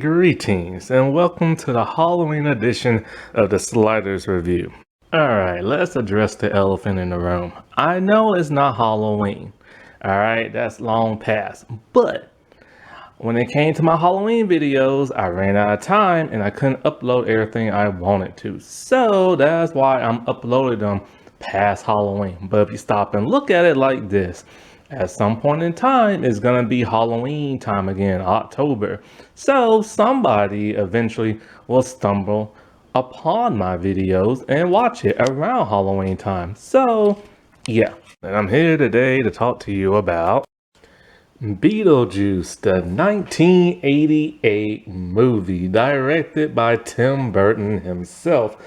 Greetings and welcome to the Halloween edition of the Sliders Review. Alright, let's address the elephant in the room. I know it's not Halloween. Alright, that's long past. But when it came to my Halloween videos, I ran out of time and I couldn't upload everything I wanted to. So that's why I'm uploading them past Halloween. But if you stop and look at it like this, at some point in time, it's gonna be Halloween time again, October. So somebody eventually will stumble upon my videos and watch it around Halloween time. So yeah, and I'm here today to talk to you about Beetlejuice, the 1988 movie directed by Tim Burton himself.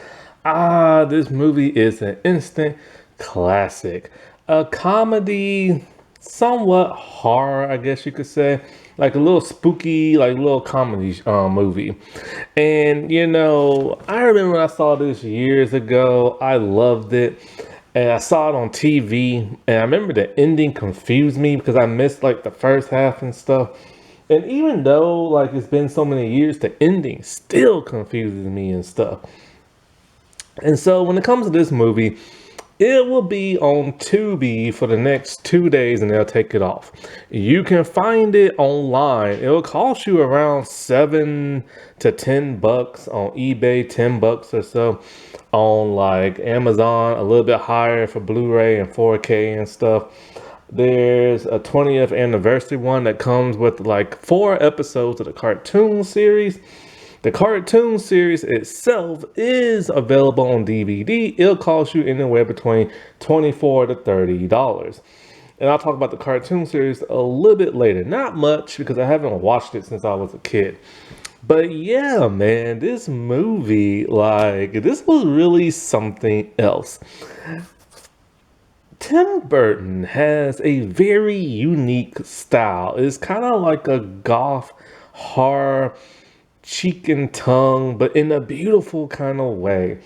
This movie is an instant classic. A comedy, somewhat horror, I guess you could say, like a little spooky, like little comedy movie. And I remember when I saw this years ago. I loved it, and I saw it on TV. And I remember the ending confused me because I missed like the first half and stuff. And even though like it's been so many years, the ending still confuses me and stuff. And so when it comes to this movie, it will be on Tubi for the next 2 days and they'll take it off. You can find it online. It'll cost you around $7 to $10 on eBay, $10 or so on like Amazon, a little bit higher for Blu-ray and 4K and stuff. There's a 20th anniversary one that comes with like 4 episodes of the cartoon series. The cartoon series itself is available on DVD. It'll cost you anywhere between $24 to $30. And I'll talk about the cartoon series a little bit later. Not much because I haven't watched it since I was a kid. But yeah, man, this movie, this was really something else. Tim Burton has a very unique style. It's kind of like a goth horror, cheek and tongue, but in a beautiful kind of way.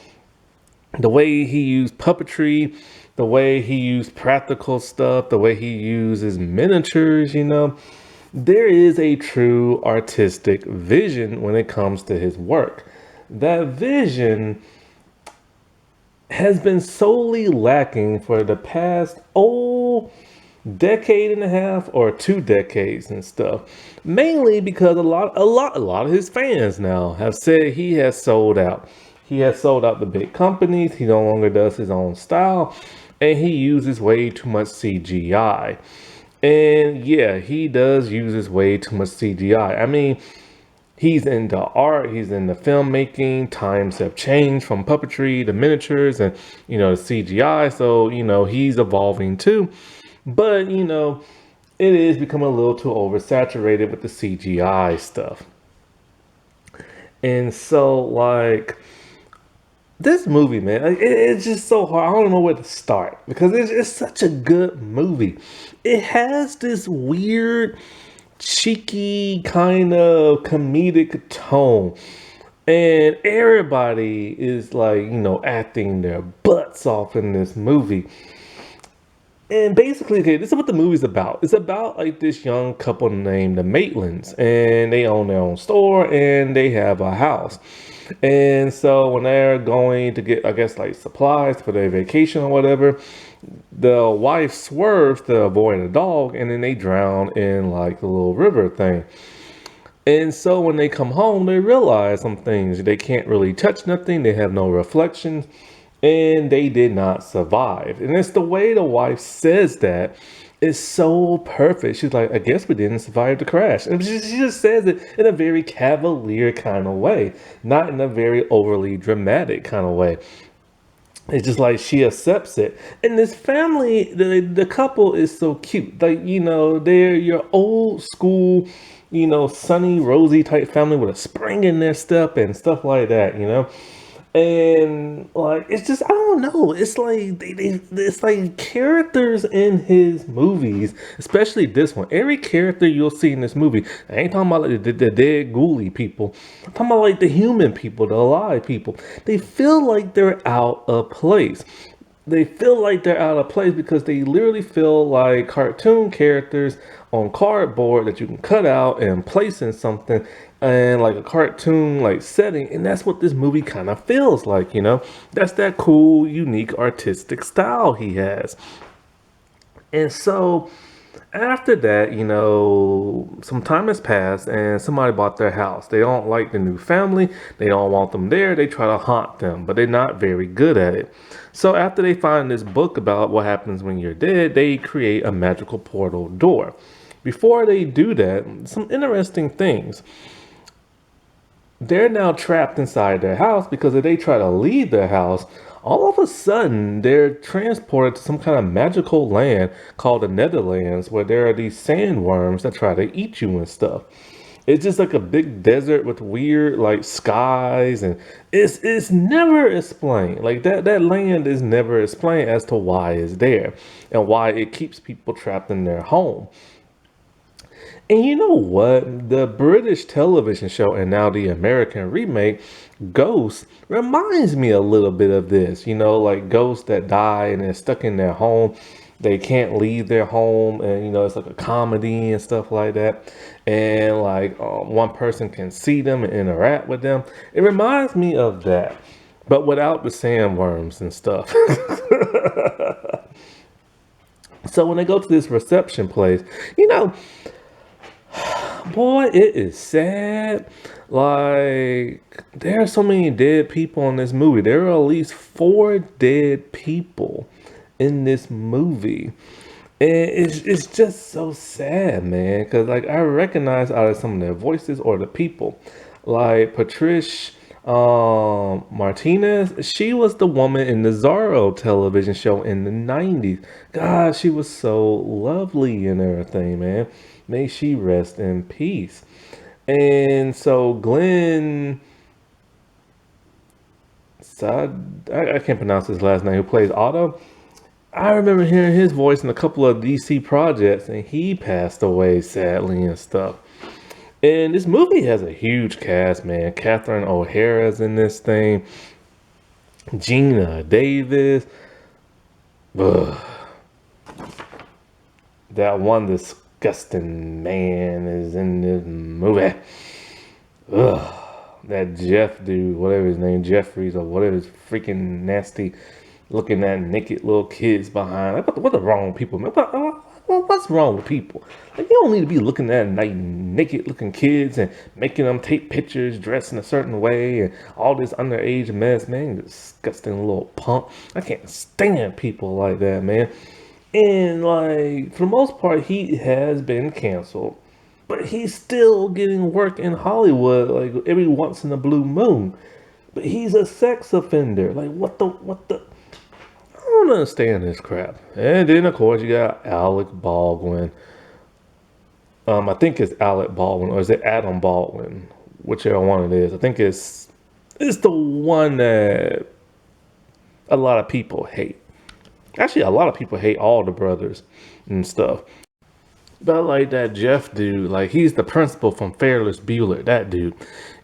The way he used puppetry, the way he used practical stuff, the way he uses miniatures, there is a true artistic vision when it comes to his work. That vision has been solely lacking for the past decade and a half or 2 decades and stuff, mainly because a lot of his fans now have said he has sold out. He has sold out the big companies. He no longer does his own style, and he uses way too much CGI. And yeah, he does uses way too much CGI. I mean, he's into art, he's into filmmaking. Times have changed from puppetry to miniatures and the CGI, so he's evolving too. But, it is becoming a little too oversaturated with the CGI stuff. And so, this movie, man, it's just so hard. I don't know where to start because it's such a good movie. It has this weird, cheeky kind of comedic tone. And everybody is acting their butts off in this movie. And basically, okay, this is what the movie's about. It's about this young couple named the Maitlands, and they own their own store and they have a house. And so when they're going to get, I guess, supplies for their vacation or whatever, the wife swerves to avoid a dog, and then they drown in the little river thing. And so when they come home, they realize some things. They can't really touch nothing. They have no reflections. And they did not survive. And it's the way the wife says that is so perfect. She's like, I guess we didn't survive the crash. And she just says it in a very cavalier kind of way, not in a very overly dramatic kind of way. It's just like she accepts it. And this family, the couple is so cute. They're your old school, sunny, rosy type family with a spring in their step and stuff like that, And it's just, I don't know. It's it's like characters in his movies, especially this one. Every character you'll see in this movie, I ain't talking about the dead ghouly people. I'm talking about the human people, the alive people. They feel like they're out of place. they feel like they're out of place because they literally feel like cartoon characters on cardboard that you can cut out and place in something and like a cartoon like setting. And that's what this movie kind of feels like, you know. That's that cool, unique, artistic style he has. And so after that, you know, some time has passed and somebody bought their house. They don't like the new family. They don't want them there. They try to haunt them, but they're not very good at it. So after they find this book about what happens when you're dead, they create a magical portal door. Before they do that, some interesting things. They're now trapped inside their house because if they try to leave their house, all of a sudden they're transported to some kind of magical land called the Netherlands where there are these sandworms that try to eat you and stuff. It's just like a big desert with weird like skies and it's never explained. Like that land is never explained as to why it's there and why it keeps people trapped in their home. And you know what? The British television show and now the American remake, Ghost, reminds me a little bit of this. You know, like ghosts that die and they're stuck in their home. They can't leave their home, and you know, it's like a comedy and stuff like that. And like one person can see them and interact with them. It reminds me of that, but without the sandworms and stuff. So when they go to this reception place, you know, boy, it is sad. Like, there are so many dead people in this movie. There are at least four dead people in this movie. And it's just so sad, man. Because, like, I recognize either some of their voices or the people. Like, Patricia Martinez, she was the woman in the Zorro television show in the 90s. God, she was so lovely and everything, man. May she rest in peace. And so Glenn Sad, I can't pronounce his last name, who plays Otto. I remember hearing his voice in a couple of DC projects, and he passed away sadly and stuff. And this movie has a huge cast, man. Catherine O'Hara's in this thing. Gina Davis. Ugh. That one disgusting man is in this movie. Ugh. That Jeff dude, whatever his name, Jeffries or whatever his freaking nasty looking at naked little kids behind. Like, what's wrong with people, man? What's wrong with people? Like, you don't need to be looking at like naked looking kids and making them take pictures dressed in a certain way and all this underage mess, man. You disgusting little punk. I can't stand people like that, man. And like, for the most part, he has been canceled. But he's still getting work in Hollywood, like every once in a blue moon. But he's a sex offender. Like, what the? I don't understand this crap. And then, of course, you got Alec Baldwin. I think it's Alec Baldwin, or is it Adam Baldwin? Whichever one it is. I think it's the one that a lot of people hate. Actually, a lot of people hate all the brothers and stuff. But like that Jeff dude, like he's the principal from Ferris Bueller, that dude.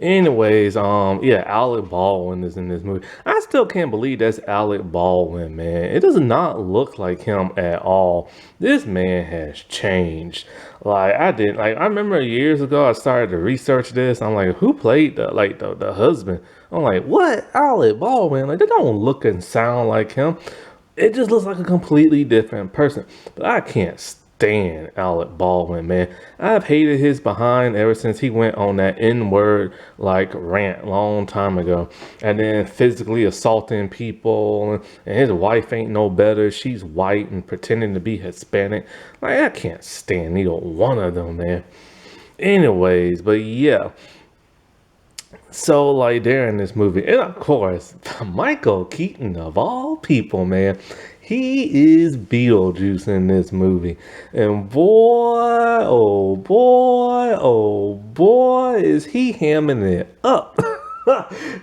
Anyways, yeah, Alec Baldwin is in this movie. I still can't believe that's Alec Baldwin, man. It does not look like him at all. This man has changed. Like I remember years ago I started to research this. I'm like, who played the husband? I'm like, what? Alec Baldwin? Like, they don't look and sound like him. It just looks like a completely different person. But I can't stand Alec Baldwin, man. I've hated his behind ever since he went on that N-word like rant long time ago. And then physically assaulting people. And his wife ain't no better. She's white and pretending to be Hispanic. Like, I can't stand neither one of them, man. Anyways, but yeah. So, like, they're in this movie. And of course, Michael Keaton, of all people, man, he is Beetlejuice in this movie. And boy, oh boy, is he hamming it up.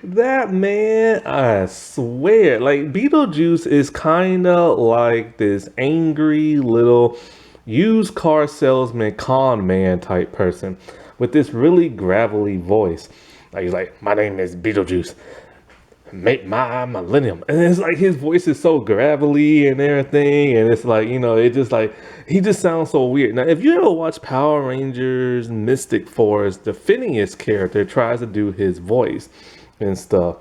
That man, I swear, like, Beetlejuice is kind of like this angry little used car salesman, con man type person with this really gravelly voice. Like, he's like, my name is Beetlejuice. make my millennium. And it's like his voice is so gravelly and everything. And it's like, it just like, he just sounds so weird. Now, if you ever watch Power Rangers Mystic Force, the Phineas character tries to do his voice and stuff.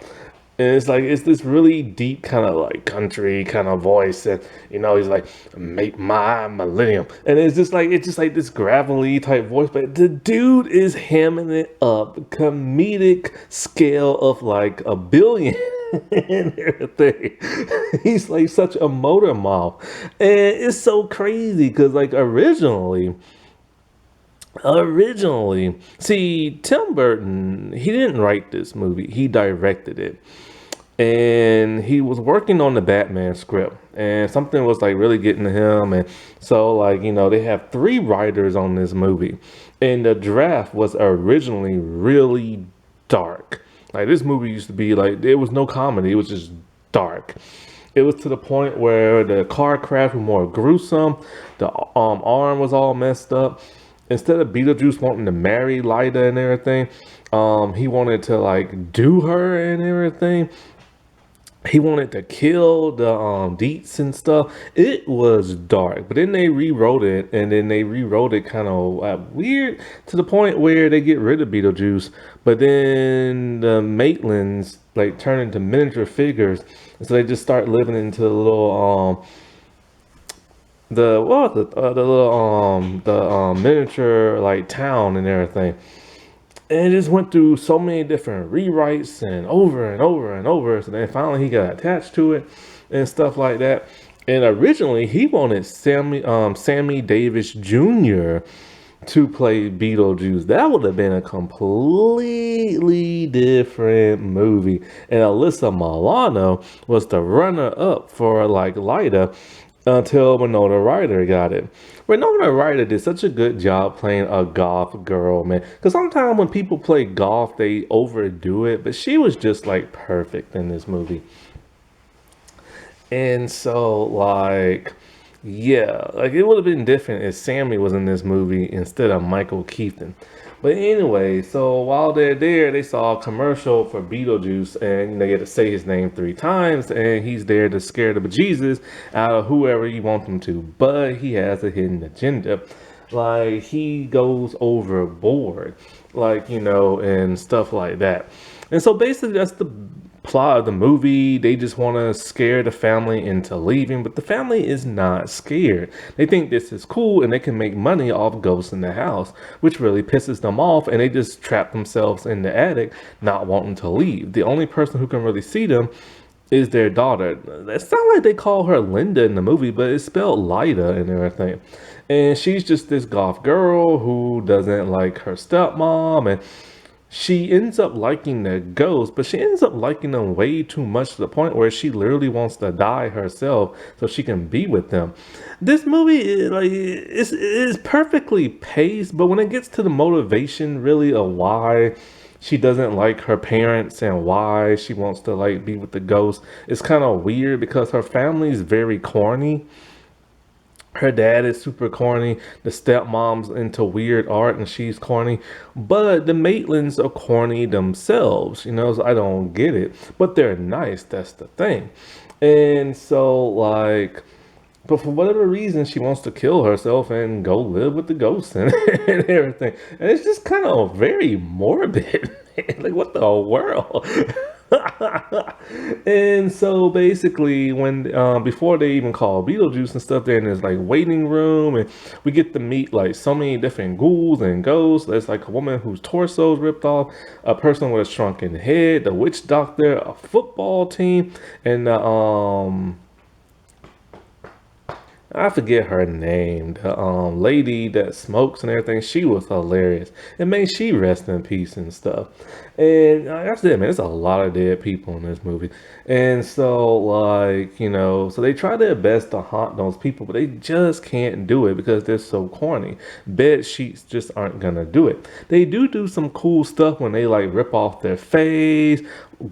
And it's like, it's this really deep kind of like country kind of voice. And, he's like, make my millennium. And it's just like this gravelly type voice. But the dude is hamming it up, comedic scale of like a billion and everything. He's like such a motor mouth. And it's so crazy because like originally, see, Tim Burton, he didn't write this movie, he directed it. And he was working on the Batman script, and something was like really getting to him. And so, like, they have three writers on this movie, and the draft was originally really dark. Like, this movie used to be like, there was no comedy, it was just dark. It was to the point where the car crash was more gruesome, the arm was all messed up. Instead of Beetlejuice wanting to marry Lyda and everything, he wanted to like do her and everything. He wanted to kill the Deets and stuff. It was dark, but then they rewrote it, and then they rewrote it kind of weird to the point where they get rid of Beetlejuice, but then the Maitlands like turn into miniature figures, and so they just start living into the little the little miniature like town and everything. And it just went through so many different rewrites and over and over and over. So then finally he got attached to it and stuff like that. And originally he wanted Sammy Davis Jr. to play Beetlejuice. That would have been a completely different movie. And Alyssa Milano was the runner up for like Lyda until Winona Ryder got it. Winona Ryder did such a good job playing a goth girl, man. Because sometimes when people play golf, they overdo it. But she was just like perfect in this movie. And so, like, yeah, like it would have been different if Sammy was in this movie instead of Michael Keaton. But anyway, so while they're there, they saw a commercial for Beetlejuice, and they get to say his name 3 times, and he's there to scare the bejesus out of whoever you want him to. But he has a hidden agenda. Like, he goes overboard, like, and stuff like that. And so basically, that's the plot of the movie. They just want to scare the family into leaving, but the family is not scared. They think this is cool and they can make money off ghosts in the house, which really pisses them off, and they just trap themselves in the attic, not wanting to leave. The only person who can really see them is their daughter. It sounds like they call her Linda in the movie, but it's spelled Lyda and everything. And she's just this goth girl who doesn't like her stepmom, and she ends up liking the ghosts, but she ends up liking them way too much to the point where she literally wants to die herself so she can be with them. This movie is perfectly paced, but when it gets to the motivation really of why she doesn't like her parents and why she wants to like be with the ghosts, it's kind of weird because her family is very corny. Her dad is super corny. The stepmom's into weird art and she's corny. But the Maitlands are corny themselves. So I don't get it. But they're nice. That's the thing. And so, like, but for whatever reason, she wants to kill herself and go live with the ghosts and, and everything. And it's just kind of very morbid. Like, what the world? And so basically when before they even call Beetlejuice and stuff, they're in this like waiting room, and we get to meet like so many different ghouls and ghosts. There's like a woman whose torso is ripped off, a person with a shrunken head, the witch doctor, a football team, and I forget her name. The lady that smokes and everything, she was hilarious. And may she rest in peace and stuff. And that's it, man. There's a lot of dead people in this movie. And so, like, so they try their best to haunt those people, but they just can't do it because they're so corny. Bed sheets just aren't gonna do it. They do some cool stuff when they like rip off their face,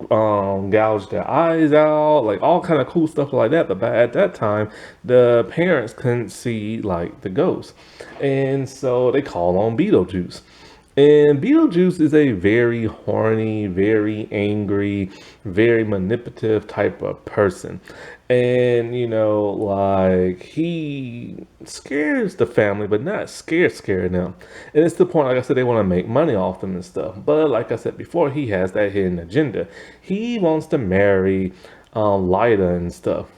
gouge their eyes out, like all kind of cool stuff like that. But at that time, the parents couldn't see like the ghost, and so they call on Beetlejuice. And Beetlejuice is a very horny, very angry, very manipulative type of person. And, like he scares the family, but not scaring them. And it's the point, like I said, they want to make money off them and stuff. But like I said before, he has that hidden agenda. He wants to marry Lida and stuff.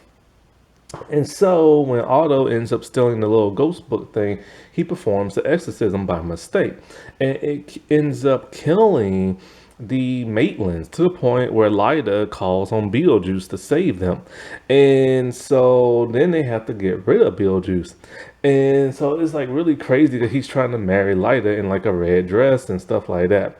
And so when Otto ends up stealing the little ghost book thing, he performs the exorcism by mistake. And it ends up killing the Maitlands to the point where Lida calls on Beetlejuice to save them. And so then they have to get rid of Beetlejuice. And so it's like really crazy that he's trying to marry Lida in like a red dress and stuff like that.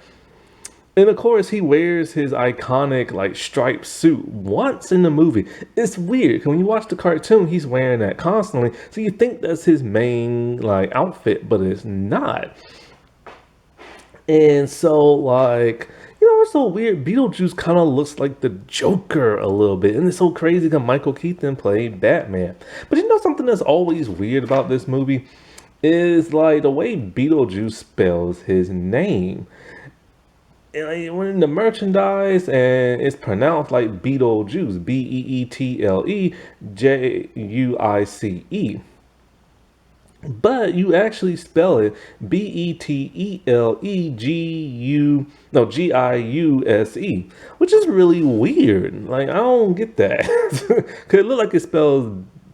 And of course, he wears his iconic like striped suit once in the movie. It's weird 'cause when you watch the cartoon, he's wearing that constantly, so you think that's his main like outfit, but it's not. And so like it's so weird. Beetlejuice kind of looks like the Joker a little bit, and it's so crazy because Michael Keaton played Batman. But something that's always weird about this movie is like the way Beetlejuice spells his name when the merchandise and it's pronounced like Beetlejuice, Beetlejuice, but you actually spell it Betelegu no Giuse, which is really weird. Like I don't get that because it look like it spells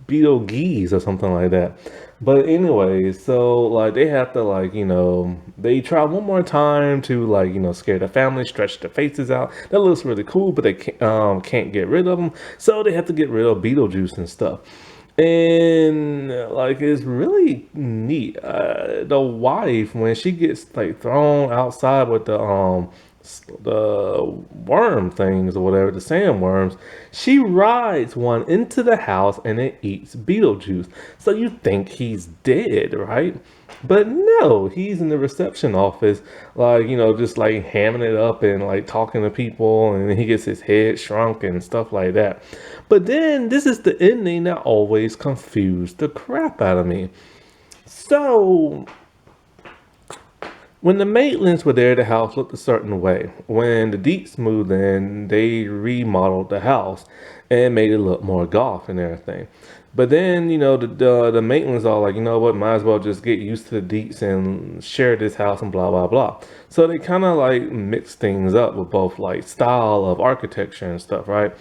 Beetlejuice or something like that. But anyway, so like they have to like they try one more time to like scare the family, stretch their faces out. That looks really cool, but they can't get rid of them, so they have to get rid of Beetlejuice and stuff. And like it's really neat. The wife when she gets like thrown outside with the worm things or whatever, the sandworms, she rides one into the house and it eats Beetlejuice. So you think he's dead, right? But no, he's in the reception office, like, just like hamming it up and like talking to people, and he gets his head shrunk and stuff like that. But then this is the ending that always confused the crap out of me. So when the Maitlands were there, the house looked a certain way. When the Deets moved in, they remodeled the house and made it look more goth and everything. But then, the Maitlands are like, you know what, might as well just get used to the Deets and share this house and blah, blah, blah. So they kind of like mix things up with both like style of architecture and stuff, right?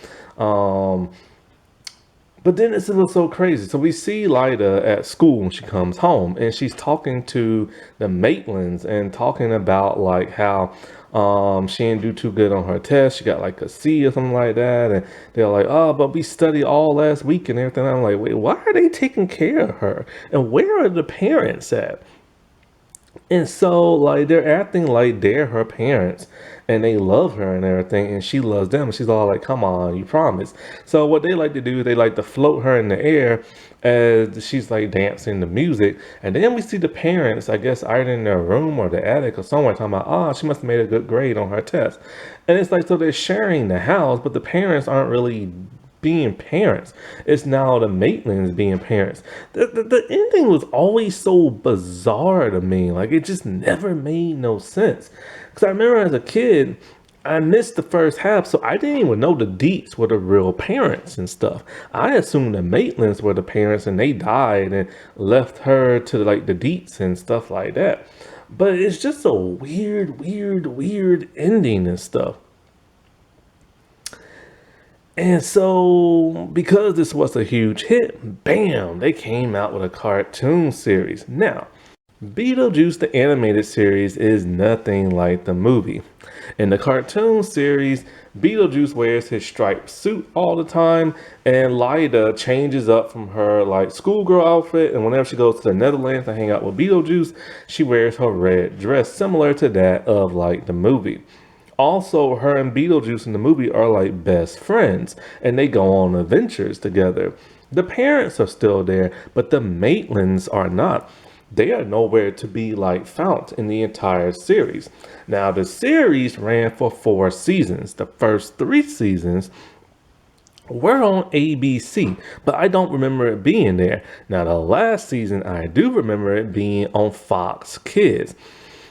But then it's a little so crazy. So we see Lida at school when she comes home, and she's talking to the Maitlands and talking about like how she didn't do too good on her test. She got like a C or something like that, and they're like, "Oh, but we studied all last week and everything." I'm like, "Wait, why are they taking care of her? And where are the parents at?" And so, like, they're acting like they're her parents and they love her and everything, and she loves them. She's all like, come on, you promise. So, what they like to do is they like to float her in the air as she's like dancing the music. And then we see the parents, I guess, either in their room or the attic or somewhere, talking about, oh, she must have made a good grade on her test. And it's like, so they're sharing the house, but the parents aren't really being parents. It's now the Maitlands being parents. The ending was always so bizarre to me. Like it just never made no sense. Because I remember as a kid, I missed the first half, so I didn't even know the Deets were the real parents and stuff. I assumed the Maitlands were the parents and they died and left her to like the Deets and stuff like that. But it's just a weird ending and stuff. And so, because this was a huge hit, bam, they came out with a cartoon series. Now, Beetlejuice, the animated series, is nothing like the movie. In the cartoon series, Beetlejuice wears his striped suit all the time, and Lida changes up from her like schoolgirl outfit, and whenever she goes to the Netherlands to hang out with Beetlejuice, she wears her red dress, similar to that of like the movie. Also, her and Beetlejuice in the movie are like best friends and they go on adventures together. The parents are still there, but the Maitlands are not. They are nowhere to be like found in the entire series. Now, the series ran for 4 seasons. The first 3 seasons were on ABC, but I don't remember it being there. Now, the last season, I do remember it being on Fox Kids.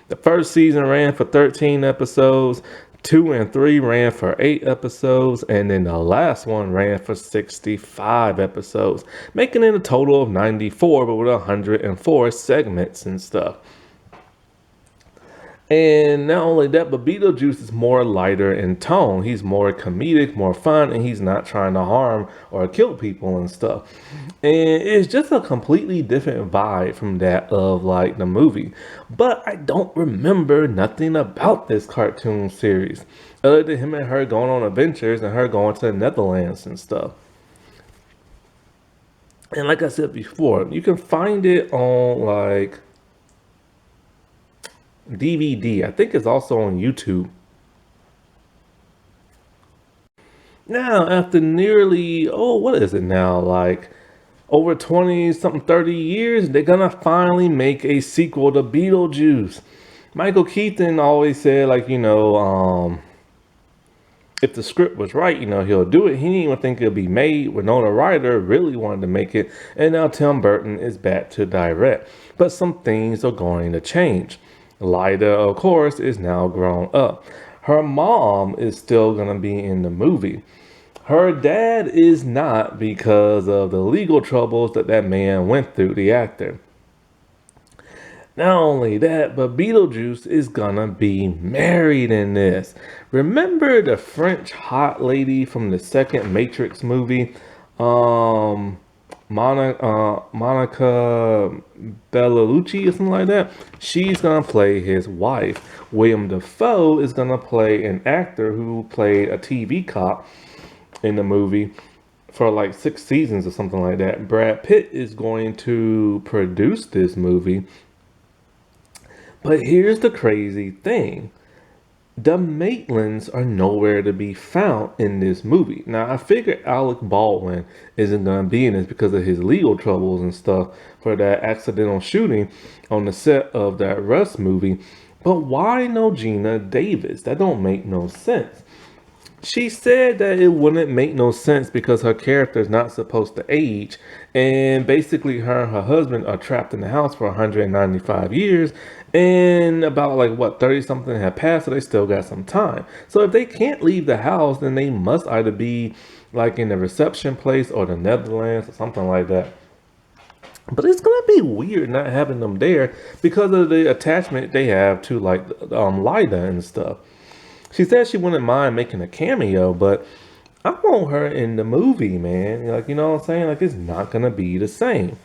The first season ran for 13 episodes, 2 and 3 ran for 8 episodes, and then the last one ran for 65 episodes, making it a total of 94, but with 104 segments and stuff. And not only that, but Beetlejuice is more lighter in tone. He's more comedic, more fun, and he's not trying to harm or kill people and stuff. And it's just a completely different vibe from that of like the movie. But I don't remember nothing about this cartoon series other than him and her going on adventures and her going to the Netherlands and stuff. And like I said before, you can find it on like DVD. I think it's also on YouTube. Now, after nearly, oh, what is it now? Like over 20 something 30 years, they're gonna finally make a sequel to Beetlejuice. Michael Keaton always said, like, if the script was right, he'll do it. He didn't even think it'll be made. Winona Ryder really wanted to make it, and now Tim Burton is back to direct. But some things are going to change. Lyda, of course, is now grown up. Her mom is still going to be in the movie. Her dad is not because of the legal troubles that man went through, the actor. Not only that, but Beetlejuice is gonna be married in this. Remember the French hot lady from the second Matrix movie? Monica Bellucci or something like that. She's gonna play his wife. William Dafoe is gonna play an actor who played a TV cop in the movie for like 6 seasons or something like that. Brad Pitt is going to produce this movie. But here's the crazy thing. The Maitlands are nowhere to be found in this movie. Now, I figure Alec Baldwin isn't going to be in this because of his legal troubles and stuff for that accidental shooting on the set of that Rust movie. But why no Gina Davis? That don't make no sense. She said that it wouldn't make no sense because her character is not supposed to age. And basically her and her husband are trapped in the house for 195 years. And about like what, 30 something have passed, so they still got some time. So if they can't leave the house, then they must either be like in the reception place or the Netherlands or something like that. But it's gonna be weird not having them there because of the attachment they have to like Lyda and stuff. She said she wouldn't mind making a cameo, but I want her in the movie, man. Like, you know what I'm saying? Like, it's not gonna be the same.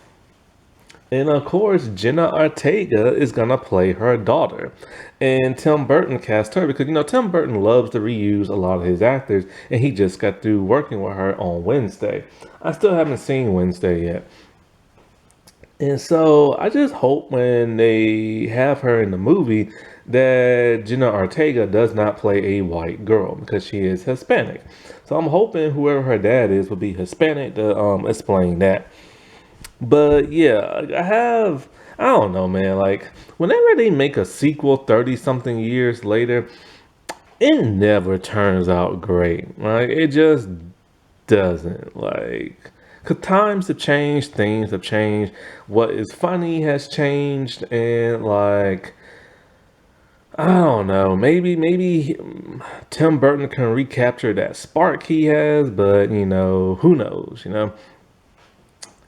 And of course, Jenna Ortega is gonna play her daughter. And Tim Burton cast her because Tim Burton loves to reuse a lot of his actors, and he just got through working with her on Wednesday. I still haven't seen Wednesday yet. And so I just hope when they have her in the movie that Jenna Ortega does not play a white girl because she is Hispanic. So I'm hoping whoever her dad is will be Hispanic to explain that. But yeah, I don't know, man. Like, whenever they make a sequel 30 something years later, it never turns out great. Like, it just doesn't. Like, because times have changed, things have changed, what is funny has changed, and like, I don't know, maybe Tim Burton can recapture that spark he has, but who knows.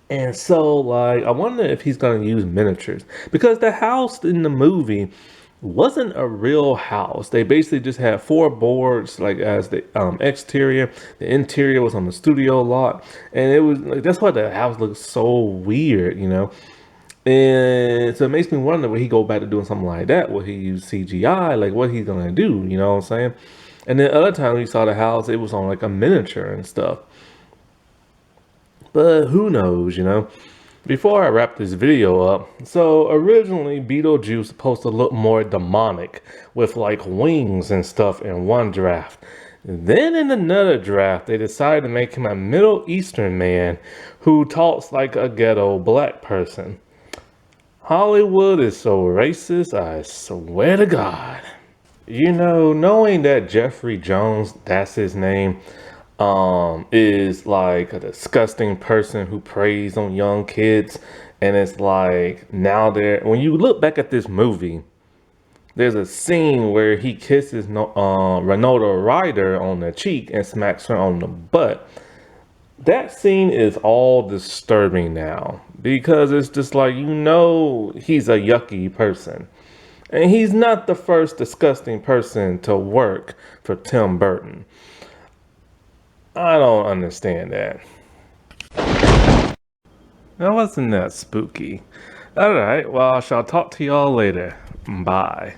And so, like, I wonder if he's going to use miniatures. Because the house in the movie wasn't a real house. They basically just had 4 boards, like, as the exterior. The interior was on the studio lot. And it was, like, that's why the house looks so weird. And so it makes me wonder, will he go back to doing something like that? Will he use CGI? Like, what he's going to do? You know what I'm saying? And then other times we saw the house, it was on, like, a miniature and stuff. But who knows? Before I wrap this video up, so originally Beetlejuice supposed to look more demonic with like wings and stuff in one draft. Then in another draft, they decided to make him a Middle Eastern man who talks like a ghetto black person. Hollywood is so racist, I swear to God. Knowing that Jeffrey Jones, that's his name, is like a disgusting person who preys on young kids. And it's like, now when you look back at this movie, There's a scene where he kisses Renata Ryder on the cheek and smacks her on the butt. That scene is all disturbing now because it's just like, he's a yucky person. And he's not the first disgusting person to work for Tim Burton. I don't understand that. That wasn't that spooky. Alright, well, I shall talk to y'all later. Bye.